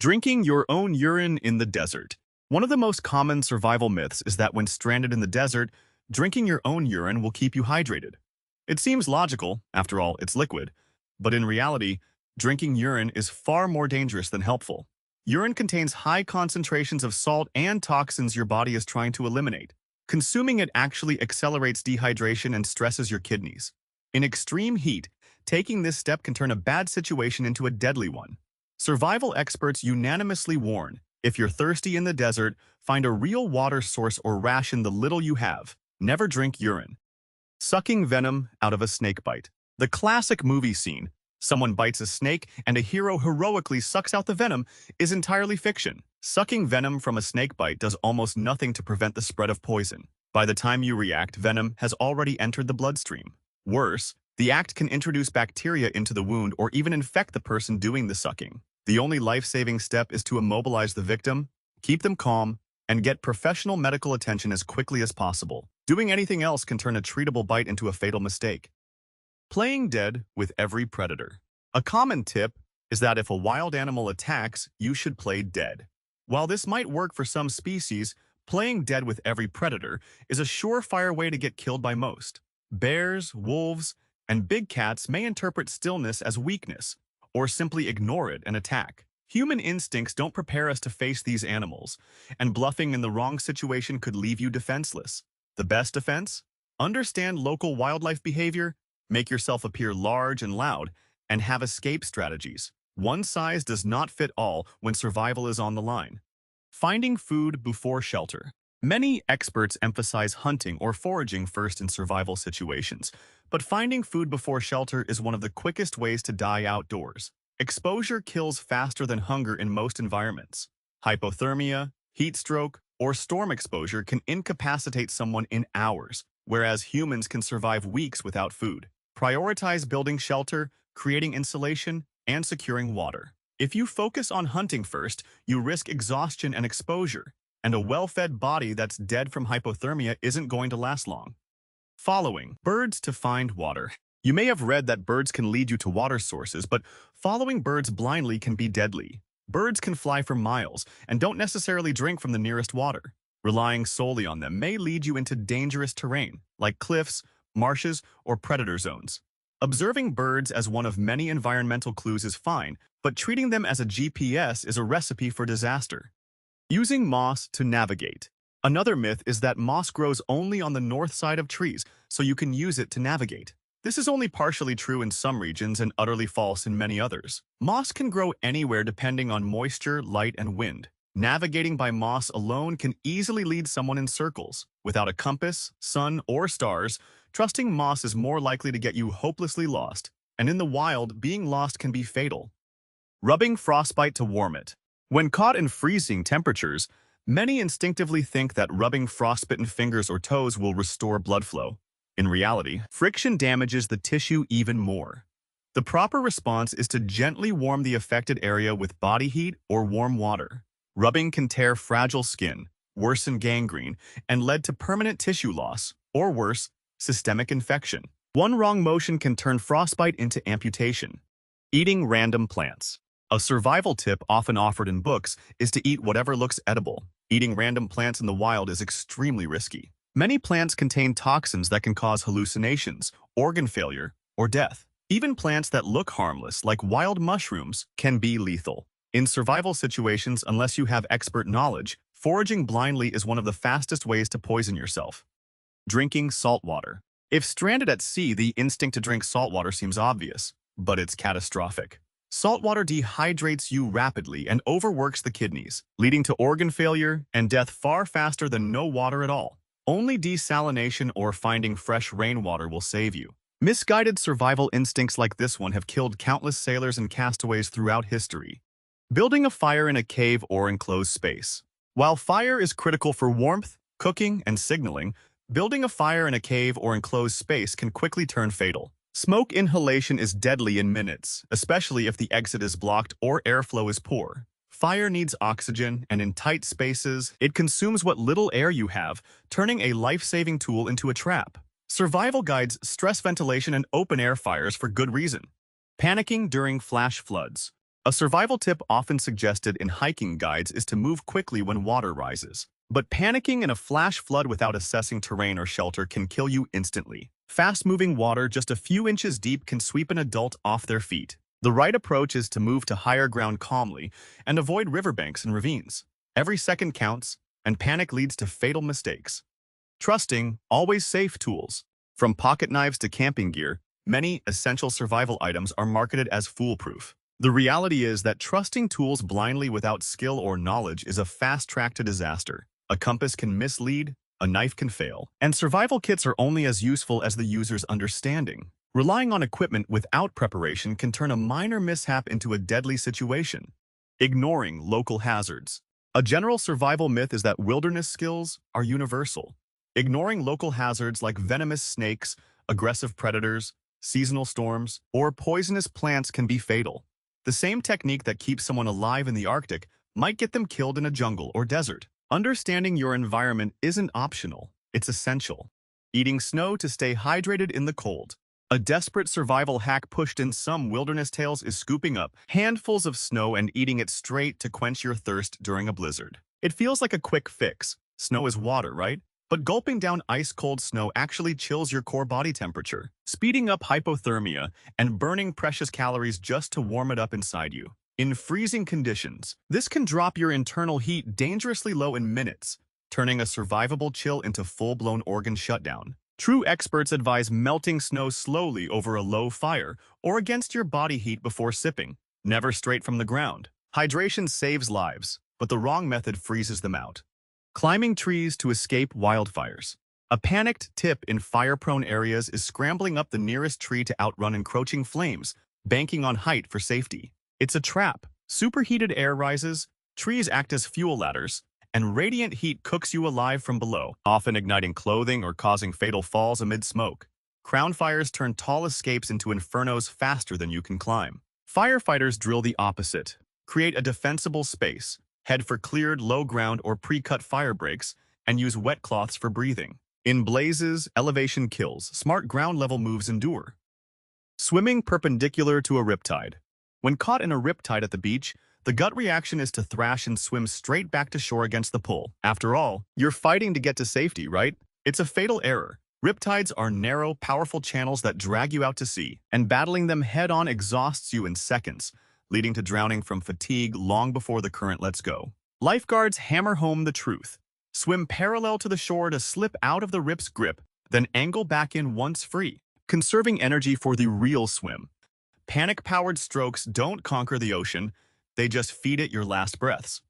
Drinking your own urine in the desert. One of the most common survival myths is that when stranded in the desert, drinking your own urine will keep you hydrated. It seems logical, after all, it's liquid, but in reality, drinking urine is far more dangerous than helpful. Urine contains high concentrations of salt and toxins your body is trying to eliminate. Consuming it actually accelerates dehydration and stresses your kidneys. In extreme heat, taking this step can turn a bad situation into a deadly one. Survival experts unanimously warn, if you're thirsty in the desert, find a real water source or ration the little you have. Never drink urine. Sucking venom out of a snake bite. The classic movie scene, someone bites a snake and a hero heroically sucks out the venom, is entirely fiction. Sucking venom from a snake bite does almost nothing to prevent the spread of poison. By the time you react, venom has already entered the bloodstream. Worse, the act can introduce bacteria into the wound or even infect the person doing the sucking. The only life-saving step is to immobilize the victim, keep them calm, and get professional medical attention as quickly as possible. Doing anything else can turn a treatable bite into a fatal mistake. Playing dead with every predator. A common tip is that if a wild animal attacks, you should play dead. While this might work for some species, playing dead with every predator is a surefire way to get killed by most. Bears, wolves, and big cats may interpret stillness as weakness, or simply ignore it and attack. Human instincts don't prepare us to face these animals, and bluffing in the wrong situation could leave you defenseless. The best defense? Understand local wildlife behavior, make yourself appear large and loud, and have escape strategies. One size does not fit all when survival is on the line. Finding food before shelter. Many experts emphasize hunting or foraging first in survival situations, but finding food before shelter is one of the quickest ways to die outdoors. Exposure kills faster than hunger in most environments. Hypothermia, heat stroke, or storm exposure can incapacitate someone in hours, whereas humans can survive weeks without food. Prioritize building shelter, creating insulation, and securing water. If you focus on hunting first, you risk exhaustion and exposure, and a well-fed body that's dead from hypothermia isn't going to last long. Following birds to find water. You may have read that birds can lead you to water sources, but following birds blindly can be deadly. Birds can fly for miles and don't necessarily drink from the nearest water. Relying solely on them may lead you into dangerous terrain, like cliffs, marshes, or predator zones. Observing birds as one of many environmental clues is fine, but treating them as a GPS is a recipe for disaster. Using moss to navigate. Another myth is that moss grows only on the north side of trees, so you can use it to navigate. This is only partially true in some regions and utterly false in many others. Moss can grow anywhere depending on moisture, light, and wind. Navigating by moss alone can easily lead someone in circles. Without a compass, sun, or stars, trusting moss is more likely to get you hopelessly lost. And in the wild, being lost can be fatal. Rubbing frostbite to warm it. When caught in freezing temperatures, many instinctively think that rubbing frostbitten fingers or toes will restore blood flow. In reality, friction damages the tissue even more. The proper response is to gently warm the affected area with body heat or warm water. Rubbing can tear fragile skin, worsen gangrene, and lead to permanent tissue loss, or worse, systemic infection. One wrong motion can turn frostbite into amputation. Eating random plants. A survival tip often offered in books is to eat whatever looks edible. Eating random plants in the wild is extremely risky. Many plants contain toxins that can cause hallucinations, organ failure, or death. Even plants that look harmless, like wild mushrooms, can be lethal. In survival situations, unless you have expert knowledge, foraging blindly is one of the fastest ways to poison yourself. Drinking salt water. If stranded at sea, the instinct to drink salt water seems obvious, but it's catastrophic. Salt water dehydrates you rapidly and overworks the kidneys, leading to organ failure and death far faster than no water at all. Only desalination or finding fresh rainwater will save you. Misguided survival instincts like this one have killed countless sailors and castaways throughout history. Building a fire in a cave or enclosed space. While fire is critical for warmth, cooking, and signaling, building a fire in a cave or enclosed space can quickly turn fatal. Smoke inhalation is deadly in minutes, especially if the exit is blocked or airflow is poor. Fire needs oxygen, and in tight spaces, it consumes what little air you have, turning a life-saving tool into a trap. Survival guides stress ventilation and open-air fires for good reason. Panicking during flash floods. A survival tip often suggested in hiking guides is to move quickly when water rises. But panicking in a flash flood without assessing terrain or shelter can kill you instantly. Fast-moving water just a few inches deep can sweep an adult off their feet. The right approach is to move to higher ground calmly and avoid riverbanks and ravines. Every second counts, and panic leads to fatal mistakes. Trusting, always safe tools. From pocket knives to camping gear, many essential survival items are marketed as foolproof. The reality is that trusting tools blindly without skill or knowledge is a fast track to disaster. A compass can mislead, a knife can fail, and survival kits are only as useful as the user's understanding. Relying on equipment without preparation can turn a minor mishap into a deadly situation. Ignoring local hazards. A general survival myth is that wilderness skills are universal. Ignoring local hazards like venomous snakes, aggressive predators, seasonal storms, or poisonous plants can be fatal. The same technique that keeps someone alive in the Arctic might get them killed in a jungle or desert. Understanding your environment isn't optional, it's essential. Eating snow to stay hydrated in the cold. A desperate survival hack pushed in some wilderness tales is scooping up handfuls of snow and eating it straight to quench your thirst during a blizzard. It feels like a quick fix. Snow is water, right? But gulping down ice-cold snow actually chills your core body temperature, speeding up hypothermia and burning precious calories just to warm it up inside you. In freezing conditions, this can drop your internal heat dangerously low in minutes, turning a survivable chill into full-blown organ shutdown. True experts advise melting snow slowly over a low fire or against your body heat before sipping, never straight from the ground. Hydration saves lives, but the wrong method freezes them out. Climbing trees to escape wildfires. A panicked tip in fire-prone areas is scrambling up the nearest tree to outrun encroaching flames, banking on height for safety. It's a trap. Superheated air rises, trees act as fuel ladders, and radiant heat cooks you alive from below, often igniting clothing or causing fatal falls amid smoke. Crown fires turn tall escapes into infernos faster than you can climb. Firefighters drill the opposite. Create a defensible space, head for cleared low ground or pre-cut fire breaks, and use wet cloths for breathing. In blazes, elevation kills. Smart ground-level moves endure. Swimming perpendicular to a riptide. When caught in a riptide at the beach, the gut reaction is to thrash and swim straight back to shore against the pull. After all, you're fighting to get to safety, right? It's a fatal error. Riptides are narrow, powerful channels that drag you out to sea, and battling them head-on exhausts you in seconds, leading to drowning from fatigue long before the current lets go. Lifeguards hammer home the truth. Swim parallel to the shore to slip out of the rip's grip, then angle back in once free, conserving energy for the real swim. Panic-powered strokes don't conquer the ocean, they just feed it your last breaths.